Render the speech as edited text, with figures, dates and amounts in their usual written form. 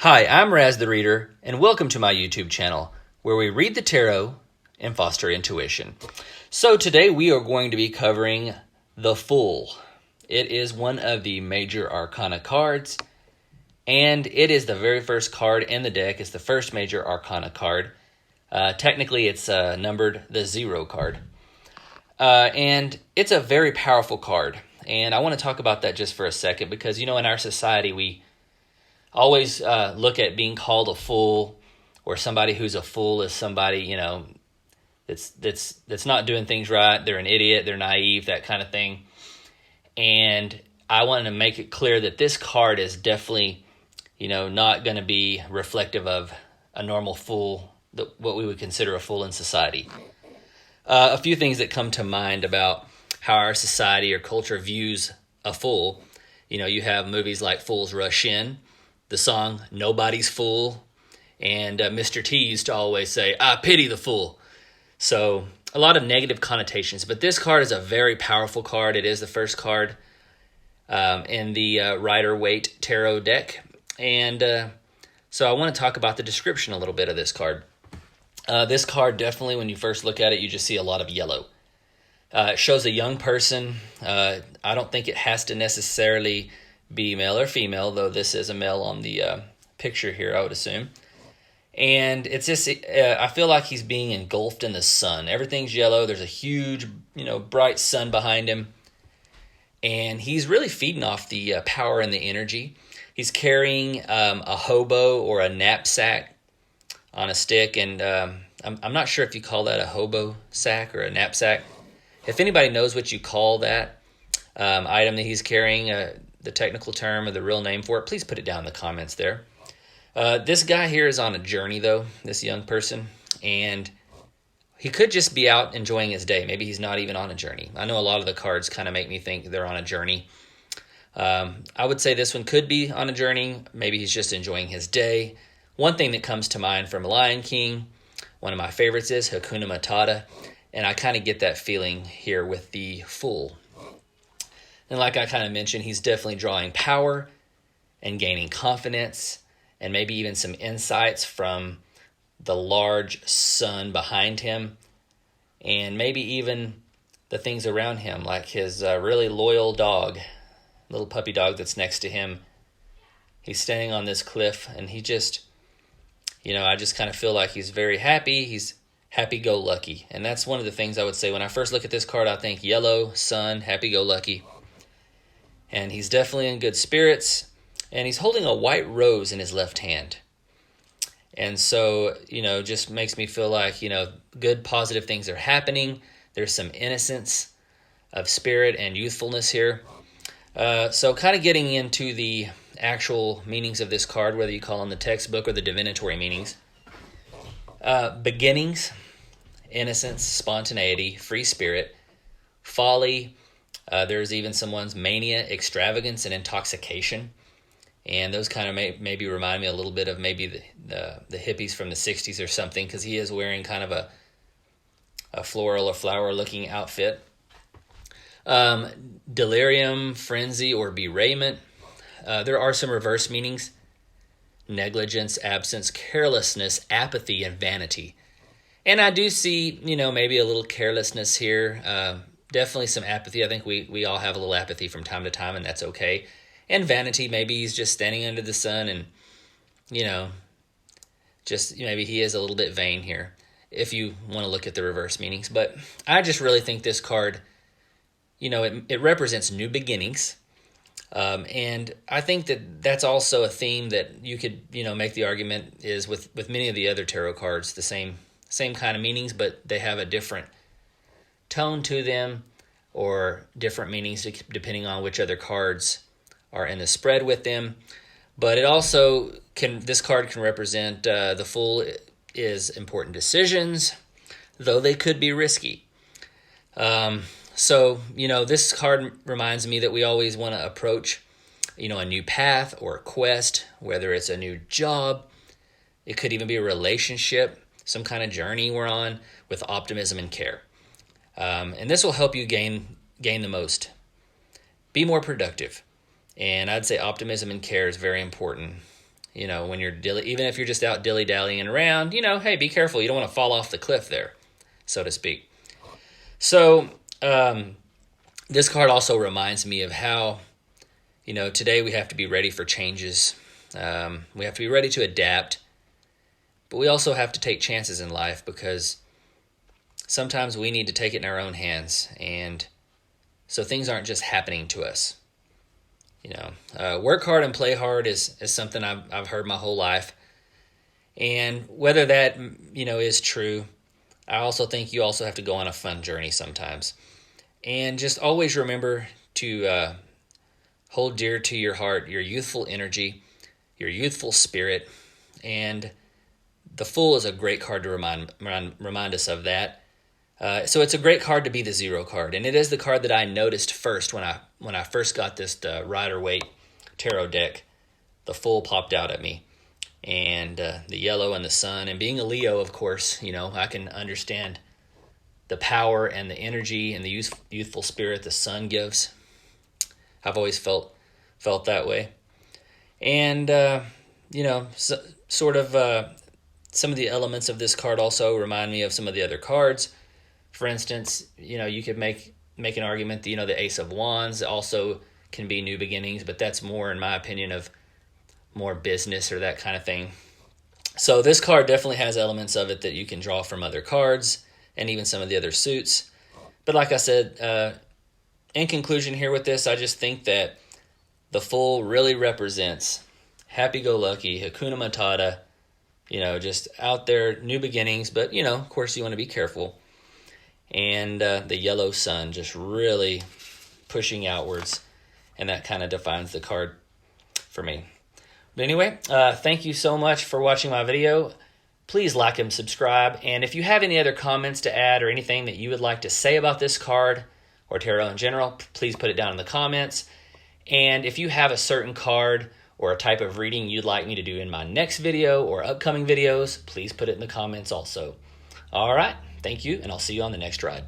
Hi, I'm Raz the Reader, and welcome to my YouTube channel, where we read the tarot and foster intuition. So today we are going to be covering the Fool. It is one of the major arcana cards, and it is the very first card in the deck. It's the first major arcana card. Technically, it's numbered the 0 card. And it's a very powerful card, and I want to talk about that just for a second because, in our society, we always look at being called a fool, or somebody who's a fool is somebody, that's not doing things right. They're an idiot, they're naive, that kind of thing. And I wanted to make it clear that this card is definitely, not going to be reflective of a normal fool, what we would consider a fool in society. A few things that come to mind about how our society or culture views a fool. You have movies like Fools Rush In, the song Nobody's Fool, and Mr. T used to always say, I pity the fool. So a lot of negative connotations, but this card is a very powerful card. It is the first card in the Rider-Waite tarot deck. And so I want to talk about the description a little bit of this card. This card, definitely, when you first look at it, you just see a lot of yellow. It shows a young person. I don't think it has to necessarily be male or female, though this is a male on the picture here, I would assume. And it's just, I feel like he's being engulfed in the sun. Everything's yellow. There's a huge, bright sun behind him. And he's really feeding off the power and the energy. He's carrying a hobo or a knapsack on a stick. And I'm not sure if you call that a hobo sack or a knapsack. If anybody knows what you call that item that he's carrying, the technical term or the real name for it, please put it down in the comments there. This guy here is on a journey, though, this young person, and he could just be out enjoying his day. Maybe he's not even on a journey. I know a lot of the cards kind of make me think they're on a journey. I would say this one could be on a journey. Maybe he's just enjoying his day. One thing that comes to mind from Lion King, one of my favorites, is Hakuna Matata, and I kind of get that feeling here with the Fool. And like I kind of mentioned, he's definitely drawing power and gaining confidence and maybe even some insights from the large sun behind him and maybe even the things around him, like his really loyal dog, little puppy dog that's next to him. He's standing on this cliff and he just, I just kind of feel like he's very happy. He's happy-go-lucky. And that's one of the things I would say when I first look at this card. I think yellow, sun, happy-go-lucky. And he's definitely in good spirits, and he's holding a white rose in his left hand. And so, just makes me feel like, good, positive things are happening. There's some innocence of spirit and youthfulness here. So kind of getting into the actual meanings of this card, whether you call them the textbook or the divinatory meanings. Beginnings, innocence, spontaneity, free spirit, folly. There's even someone's mania, extravagance, and intoxication. And those kind of maybe remind me a little bit of maybe the hippies from the 60s or something, because he is wearing kind of a floral or flower-looking outfit. Delirium, frenzy, or bereavement. There are some reverse meanings. Negligence, absence, carelessness, apathy, and vanity. And I do see, maybe a little carelessness here. Definitely some apathy. I think we all have a little apathy from time to time, and that's okay. And vanity, maybe he's just standing under the sun and, just maybe he is a little bit vain here, if you want to look at the reverse meanings. But I just really think this card, it represents new beginnings. And I think that's also a theme that you could, make the argument is with many of the other tarot cards, the same kind of meanings, but they have a different tone to them or different meanings depending on which other cards are in the spread with them. But it also this card can represent the Fool is important decisions, though they could be risky. So, this card reminds me that we always want to approach, a new path or a quest, whether it's a new job. It could even be a relationship, some kind of journey we're on, with optimism and care. And this will help you gain the most. Be more productive. And I'd say optimism and care is very important, when you're even if you're just out dilly-dallying around, hey, be careful. You don't want to fall off the cliff there, so to speak. So this card also reminds me of how, today we have to be ready for changes. We have to be ready to adapt, but we also have to take chances in life, because sometimes we need to take it in our own hands, and so things aren't just happening to us. Work hard and play hard is something I've heard my whole life. And whether that, is true, I also think you also have to go on a fun journey sometimes. And just always remember to hold dear to your heart your youthful energy, your youthful spirit. And the Fool is a great card to remind us of that. So it's a great card to be the 0 card, and it is the card that I noticed first when I first got this Rider-Waite tarot deck. The Fool popped out at me, and the yellow and the sun. And being a Leo, of course, I can understand the power and the energy and the youthful spirit the sun gives. I've always felt that way, and some of the elements of this card also remind me of some of the other cards. For instance, you could make an argument that, the Ace of Wands also can be new beginnings, but that's more, in my opinion, of more business or that kind of thing. So this card definitely has elements of it that you can draw from other cards and even some of the other suits. But like I said, in conclusion here with this, I just think that the Fool really represents happy-go-lucky, Hakuna Matata, just out there, new beginnings, but, of course you want to be careful. And the yellow sun just really pushing outwards, and that kind of defines the card for me. But anyway, thank you so much for watching my video. Please like and subscribe, and if you have any other comments to add or anything that you would like to say about this card or tarot in general, please put it down in the comments. And if you have a certain card or a type of reading you'd like me to do in my next video or upcoming videos, please put it in the comments also. All right. Thank you, and I'll see you on the next ride.